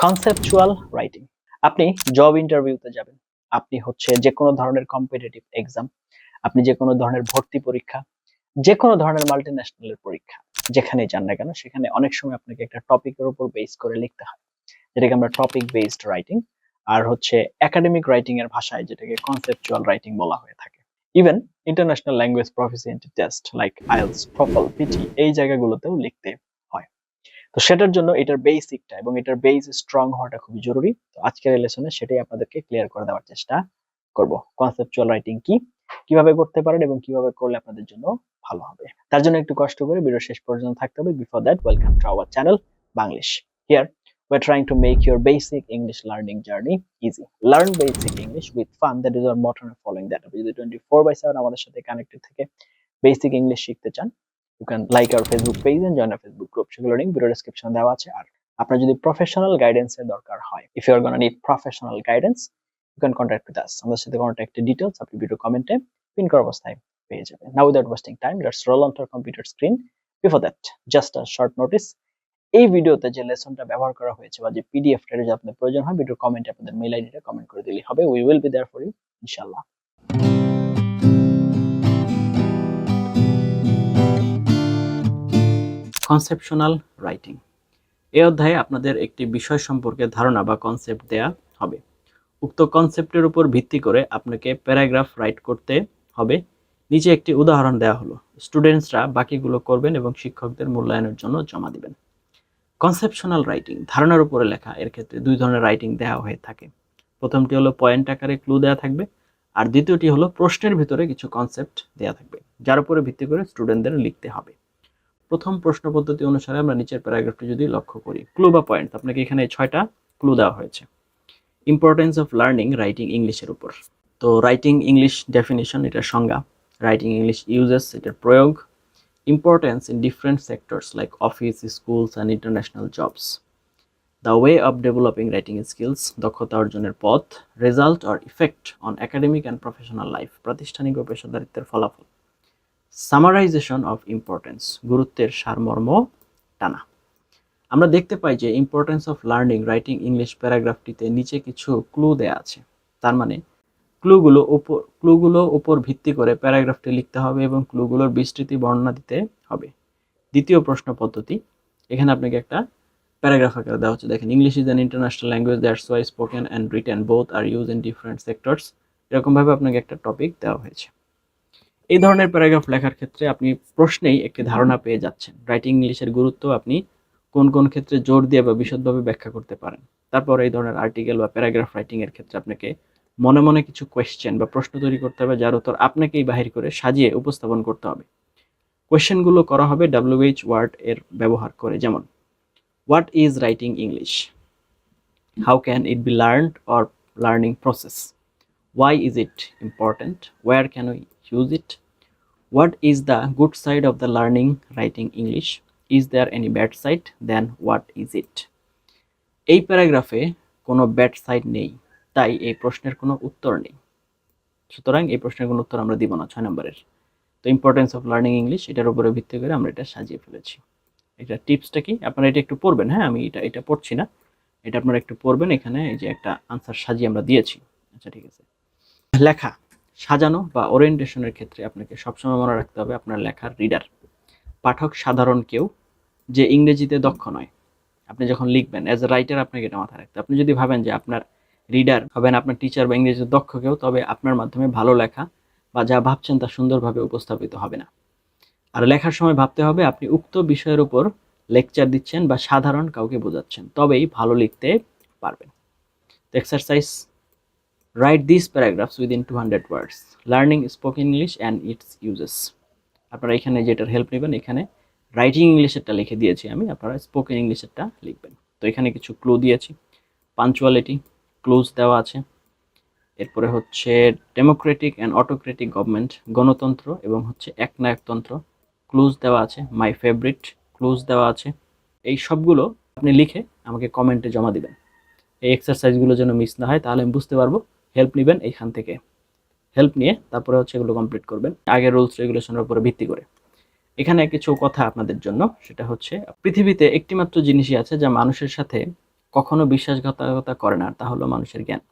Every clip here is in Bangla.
Conceptual writing. আপনি জব ইন্টারভিউতে যাবেন, আপনি যে কোনো ধরনের কম্পিটিটিভ এক্সাম, আপনি যে কোনো ধরনের ভর্তি পরীক্ষা, যে কোনো ধরনের মাল্টিন্যাশনালের পরীক্ষা, যেখানেই যান না কেন সেখানে অনেক সময় আপনাকে একটা টপিকের উপর বেস করে লিখতে হয়, যেটাকে আমরা টপিক বেসড রাইটিং, আর একাডেমিক রাইটিং এর ভাষায় যেটাকে কনসেপচুয়াল রাইটিং বলা হয়ে থাকে। Even international language proficiency test like IELTS, TOEFL, PTE এই জায়গাগুলোতেও লিখতে হয়। তো সেটার জন্য এটার বেসিকটা এবং এটার বেস স্ট্রং হওয়াটা খুবই জরুরি। তো আজকের এই লেসনে সেটাই আপনাদেরকে ক্লিয়ার করে দেওয়ার চেষ্টা করব। কনসেপচুয়াল রাইটিং কি, কিভাবে করতে পারেন এবং কিভাবে করলে আপনাদের জন্য ভালো হবে। তার জন্য একটু কষ্ট করে ভিডিও শেষ পর্যন্ত থাকতে হবে। Before that, welcome to our channel Banglish. Here we're trying to make your basic English learning journey easy. Learn basic English with fun. That is our motto and following that. আপনি যদি 24/7 আমাদের সাথে কানেক্টেড থেকে বেসিক ইংলিশ শিখতে চান, you can like our Facebook page and join our Facebook group. সেগুলো লিংক ভিডিও ডেসক্রিপশনে দেওয়া আছে। আর আপনার যদি প্রফেশনাল গাইডেন্সের দরকার হয়, if you are going to need professional guidance, you can contact with us. আমাদের সাথে কন্ট্যাক্ট ডিটেইলস আপনি ভিডিও কমেন্টে পিন করা অবস্থায় পেয়ে যাবেন। Now without wasting time, let's roll onto our computer screen. Before that, just a short notice. এই ভিডিওতে যে লেসনটা ব্যবহার করা হয়েছে বা যে পিডিএফটা যদি আপনার প্রয়োজন হয়, ভিডিওর কমেন্টে আপনাদের মেইল আইডিটা কমেন্ট করে দিলেই হবে। We will be there for you, ইনশাআল্লাহ। Conceptional writing. এই অধ্যায়ে আপনাদের একটি বিষয় সম্পর্কে ধারণা বা কনসেপ্ট দেয়া হবে। উক্ত কনসেপ্টের উপর ভিত্তি করে আপনাকে প্যারাগ্রাফ রাইট করতে হবে। নিচে একটি উদাহরণ দেওয়া হলো। স্টুডেন্টসরা বাকিগুলো করবেন এবং শিক্ষকদের মূল্যায়নের জন্য জমা দিবেন। কনসেপশনাল রাইটিং, ধারণার উপরে লেখা। এর ক্ষেত্রে দুই ধরনের রাইটিং দেওয়া হয়ে থাকে। প্রথমটি হলো পয়েন্ট আকারে ক্লু দেওয়া থাকবে, আর দ্বিতীয়টি হলো প্রশ্নের ভিতরে কিছু কনসেপ্ট দেওয়া থাকবে, যার উপরে ভিত্তি করে স্টুডেন্টদের লিখতে হবে। প্রথম প্রশ্ন পদ্ধতি অনুসারে আমরা নিচের প্যারাগ্রাফটি যদি লক্ষ্য করি, ক্লু বা পয়েন্ট, আপনাকে এখানে 6টা ক্লু দেওয়া হয়েছে। ইম্পর্টেন্স অফ লার্নিং রাইটিং ইংলিশের উপর। তো রাইটিং ইংলিশ ডেফিনিশন, এটার সংজ্ঞা। রাইটিং ইংলিশ ইউজেস, এটার প্রয়োগ। Importance in different sectors like office, schools and international jobs. The way of developing writing skills, দক্ষতা অর্জনের পথ। Result or effect on academic and professional life, প্রাতিষ্ঠানিক ও পেশাদারিত্বের ফলাফল। Summarization of importance, গুরুত্বের সারমর্ম টানা। আমরা দেখতে পাই যে importance of learning writing English প্যারাগ্রাফটিতে নিচে কিছু ক্লু দেয়া আছে। তার মানে ক্লুগুলো উপর ভিত্তি করে প্যারাগ্রাফটি লিখতে হবে এবং ক্লুগুলোর বিস্তৃতি বর্ণনা দিতে হবে। দ্বিতীয় প্রশ্ন পদ্ধতি, এখানে আপনাকে একটা প্যারাগ্রাফ আকারে দেওয়া হচ্ছে। দেখেন, English is an international language, that's why spoken and written both are use in different sectors. এরকমভাবে আপনাকে একটা টপিক দেওয়া হয়েছে। এই ধরনের প্যারাগ্রাফ লেখার ক্ষেত্রে আপনি প্রশ্নেই একটি ধারণা পেয়ে যাচ্ছেন রাইটিং ইংলিশের গুরুত্ব আপনি কোন কোন ক্ষেত্রে জোর দিয়ে বা বিশদভাবে ব্যাখ্যা করতে পারেন। তারপর এই ধরনের আর্টিকেল বা প্যারাগ্রাফ রাইটিং এর ক্ষেত্রে আপনাকে মনে মনে কিছু কোয়েশ্চেন বা প্রশ্ন তৈরি করতে হবে, যার উত্তর আপনাকেই বাহির করে সাজিয়ে উপস্থাপন করতে হবে। কোয়েশ্চেনগুলো করা হবে WH ওয়ার্ড এর ব্যবহার করে, যেমন what is writing English, how can it be learned or learning process, why is it important, where can we use it, what is the good side of the learning writing English, is there any bad side, then what is it. এই প্যারাগ্রাফে কোনো ব্যাড সাইড নেই, তাই এই প্রশ্নের কোনো উত্তর নেই। সুতরাং এই প্রশ্নের কোনো উত্তর আমরা দিব না 6 নম্বরের। তো ইম্পর্টেন্স অফ লার্নিং ইংলিশ, এটার উপরে ভিত্তি করে আমরা এটা সাজিয়ে ফেলেছি। এটা টিপসটা কি, আপনারা এটা একটু পড়বেন। হ্যাঁ, আমি এটা পড়ছি না, এটা আপনারা একটু পড়বেন। এখানে এই যে একটা আনসার সাজিয়ে আমরা দিয়েছি। আচ্ছা, ঠিক আছে। লেখা সাজানো বা ওরিয়েন্টেশনের ক্ষেত্রে আপনাকে সবসময় মনে রাখতে হবে আপনার লেখার রিডার, পাঠক সাধারণ কেউ যে ইংরেজিতে দক্ষ নয়। আপনি যখন লিখবেন অ্যাজ এ রাইটার, আপনাকে এটা মাথায় রাখতে। আপনি যদি ভাবেন যে আপনার রিডার হবেন আপনার টিচার বা ইংরেজিতে দক্ষ কেউ, তবে আপনার মাধ্যমে ভালো লেখা বা যা ভাবছেন তা সুন্দরভাবে উপস্থাপিত হবে না। আর লেখার সময় ভাবতে হবে আপনি উক্ত বিষয়ের উপর লেকচার দিচ্ছেন বা সাধারণ কাউকে বোঝাচ্ছেন, তবেই ভালো লিখতে পারবেন। তো exercise, right this paragraphs within 200 words, learning spoken English and it's uses. আপনারা এখানে যেটার হেল্প নেবেন, এখানে রাইটিং ইংলিশেরটা লিখে দিয়েছি আমি, আপনারা স্পোকেন ইংলিশেরটা লিখবেন। তো এখানে কিছু ক্লু দিয়েছি। পাঞ্চুয়ালিটি ক্লোজ দেওয়া আছে। এরপরে ডেমোক্রেটিক অ্যান্ড অটোক্রেটিক গভর্নমেন্ট, গণতন্ত্র এবং একনায়কতন্ত্র, ক্লোজ দেওয়া আছে। মাই ফেভারিট ক্লোজ দেওয়া আছে। এই সবগুলো আপনি লিখে আমাকে কমেন্টে জমা দিবেন। এই এক্সারসাইজগুলো যেন মিস না হয়, তাহলে আমি বুঝতে পারবো। হেল্প নেবেন এইখান থেকে, হেল্প নিয়ে তারপরে এগুলো কমপ্লিট করবেন আগের রুলস রেগুলেশনের উপরে ভিত্তি করে। এখানে কিছু কথা আপনাদের জন্য, সেটা পৃথিবীতে একটিমাত্র জিনিসই আছে যা মানুষের সাথে কখনো বিশ্বাসঘাতকতা করে না, তা হলো মানুষের জ্ঞান।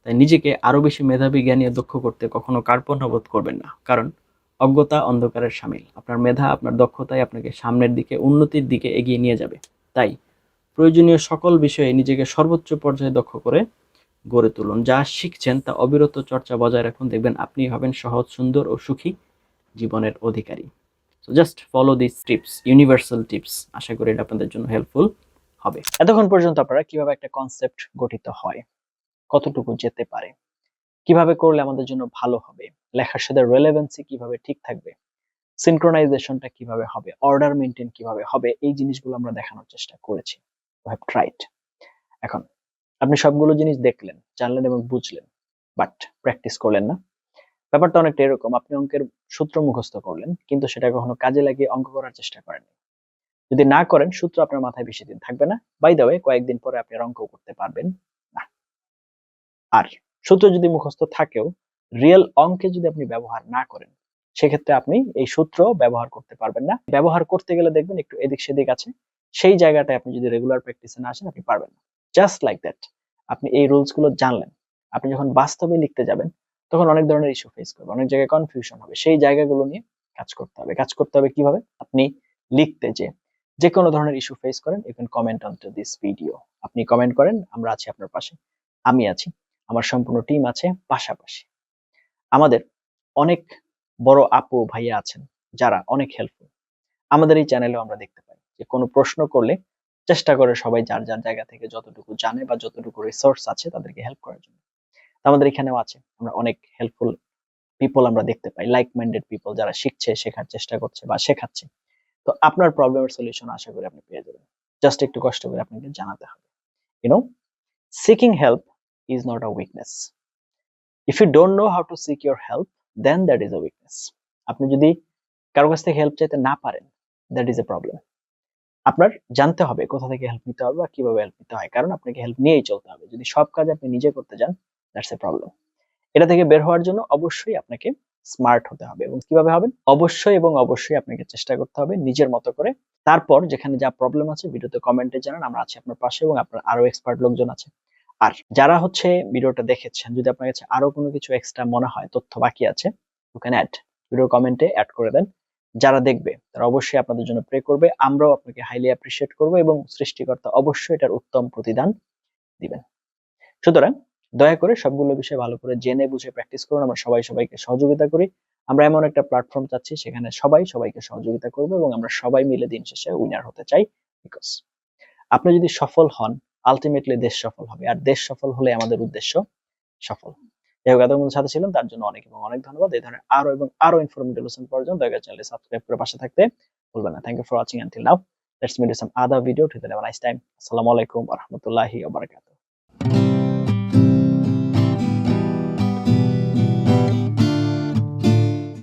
তাই নিজেকে আরো বেশি মেধাবী, জ্ঞানী ও দক্ষ করতে কখনো কার্পণ্যবোধ করবেন না, কারণ অজ্ঞতা অন্ধকারের শামিল। আপনার মেধা, আপনার দক্ষতাই আপনাকে সামনের দিকে, উন্নতির দিকে এগিয়ে নিয়ে যাবে। তাই প্রয়োজনীয় সকল বিষয়ে নিজেকে সর্বোচ্চ পর্যায়ে দক্ষ করে গড়ে তুলুন। যা শিখছেন তা অবিরত চর্চা বজায় রাখুন, দেখবেন আপনি হবেন সহজ, সুন্দর ও সুখী জীবনের অধিকারী। So just follow this tips, universal tips. আশা করি এটা আপনাদের জন্য হেল্পফুল হবে। এতক্ষণ পর্যন্ত আপনারা কিভাবে একটা কনসেপ্ট গঠিত হয়, কতটুকু যেতে পারে, কিভাবে করলে আমাদের জন্য ভালো হবে, লেখার সাথে রেলেভেন্সি কিভাবে ঠিক থাকবে, সিনক্রোনাইজেশনটা কিভাবে হবে, অর্ডার মেনটেন কিভাবে হবে, এই জিনিসগুলো আমরা দেখানোর চেষ্টা করেছি। We have tried. এখন আপনি সবগুলো জিনিস দেখলেন, জানলেন এবং বুঝলেন, বাট প্র্যাকটিস করলেন না। ব্যাপারটা অনেকটা এরকম, আপনি অঙ্কের সূত্র মুখস্থ করলেন, কিন্তু সেটা কখনো কাজে লাগিয়ে অঙ্ক করার চেষ্টা করেন। যদি না করেন, সূত্র আপনার মাথায় বেশি দিন থাকবে না, বাই দ্য ওয়ে কয়েকদিন পরে আপনি অঙ্ক করতে পারবেন না। আর সূত্র যদি মুখস্থ থাকেও, রিয়েল অঙ্কে যদি আপনি ব্যবহার না করেন, সেক্ষেত্রে আপনি এই সূত্র ব্যবহার করতে পারবেন না। ব্যবহার করতে গেলে দেখবেন একটু এদিক সেদিক আছে, সেই জায়গাটায় আপনি যদি রেগুলার প্র্যাকটিসে না আসেন, আপনি পারবেন না। জাস্ট লাইক দ্যাট, আপনি এই রুলস গুলো জানলেন, আপনি যখন বাস্তবে লিখতে যাবেন, তখন অনেক ধরনের ইস্যু ফেস করবে, অনেক জায়গায় কনফিউশন হবে। সেই জায়গাগুলো নিয়ে কাজ করতে হবে। কাজ করতে হবে কিভাবে? আপনি লিখতে যে কোনো ধরনের ইস্যু ফেস করেন, you can comment on to this video. আপনি কমেন্ট করেন, আমরা আছি আপনার পাশে, আমি আছি, আমার সম্পূর্ণ টিম আছে। পাশাপাশি আমাদের অনেক বড় আপু ভাইয়া আছেন যারা অনেক হেল্পফুল। আমাদের এই চ্যানেলেও আমরা দেখতে পাই যে কোনো প্রশ্ন করলে চেষ্টা করে সবাই যার যার জায়গা থেকে যতটুকু জানে বা যতটুকু রিসোর্স আছে তাদেরকে হেল্প করার জন্য। আমাদের এখানেও আছে, আমরা অনেক হেল্পফুল পিপল আমরা দেখতে পাই, লাইক মাইন্ডেড পিপল যারা শিখছে, শেখার চেষ্টা করছে বা শেখাচ্ছে। তো আপনার প্রবলেমের সলিউশন আশা করি আপনি পেয়ে যাবেন। জাস্ট একটু কষ্ট করে আপনাকে জানাতে হবে। You know, seeking help is not a weakness. If you don't know how to seek your help, then that is a weakness. আপনি যদি কারো কাছ থেকে হেল্প চাইতে না পারেন, দ্যাট ইজ এ প্রবলেম। আপনার জানতে হবে কোথা থেকে হেল্প নিতে হবে বা কিভাবে হেল্প নিতে হয়, কারণ আপনাকে হেল্প নিয়েই চলতে হবে। যদি সব কাজ আপনি নিজে করতে যান, দ্যাটস এ প্রবলেম। এটা থেকে বের হওয়ার জন্য অবশ্যই আপনাকে স্মার্ট হতে হবে। এবং কিভাবে হবেন? অবশ্যই এবং অবশ্যই আপনাকে চেষ্টা করতে হবে নিজের মতো করে। তারপর যেখানে যা প্রবলেম আছে ভিডিওতে কমেন্টে জানান, আমরা আছি আপনার পাশে এবং আপনার আরো এক্সপার্ট লোকজন আছে। আর যারা ভিডিওটা দেখেছেন, যদি আপনার কাছে আরো কোনো কিছু এক্সট্রা মনে হয়, তথ্য বাকি আছে, ইউ ক্যান অ্যাড, ভিডিও কমেন্টে অ্যাড করে দেন। যারা দেখবে তারা অবশ্যই আপনাদের জন্য প্রে করবে, আমরাও আপনাকে হাইলি অ্যাপ্রিশিয়েট করব এবং সৃষ্টিকর্তা অবশ্যই এটার উত্তম প্রতিদান দিবেন। সুতরাং দয়া করে সবগুলো বিষয় ভালো করে জেনে বুঝে প্র্যাকটিস করুন। আমরা সবাই সবাইকে সহযোগিতা করি। আমরা এমন একটা প্ল্যাটফর্ম চাচ্ছি সেখানে সবাই সবাইকে সহযোগিতা করবে এবং আমরা সবাই মিলে দিন শেষে উইনার হতে চাই। বিকজ আপনি যদি সফল হন, আলটিমেটলি দেশ সফল হবে, আর দেশ সফল হলে আমাদের উদ্দেশ্য সফল। যাই হোক, এতক্ষণ সাথে ছিলাম তার জন্য অনেক এবং অনেক ধন্যবাদ। এই ধরনের আরো এবং আরো ইনফরমেটিভ লেসন পাওয়ার জন্য দয়া করে চ্যানেলটি সাবস্ক্রাইব করে পাশে থাকতে ভুলবেন না। Thank you for watching until now. Let's meet in some other video. Till then have a nice time. আসসালামু আলাইকুম ওয়া রাহমাতুল্লাহি ওয়া বারাকাতুহু।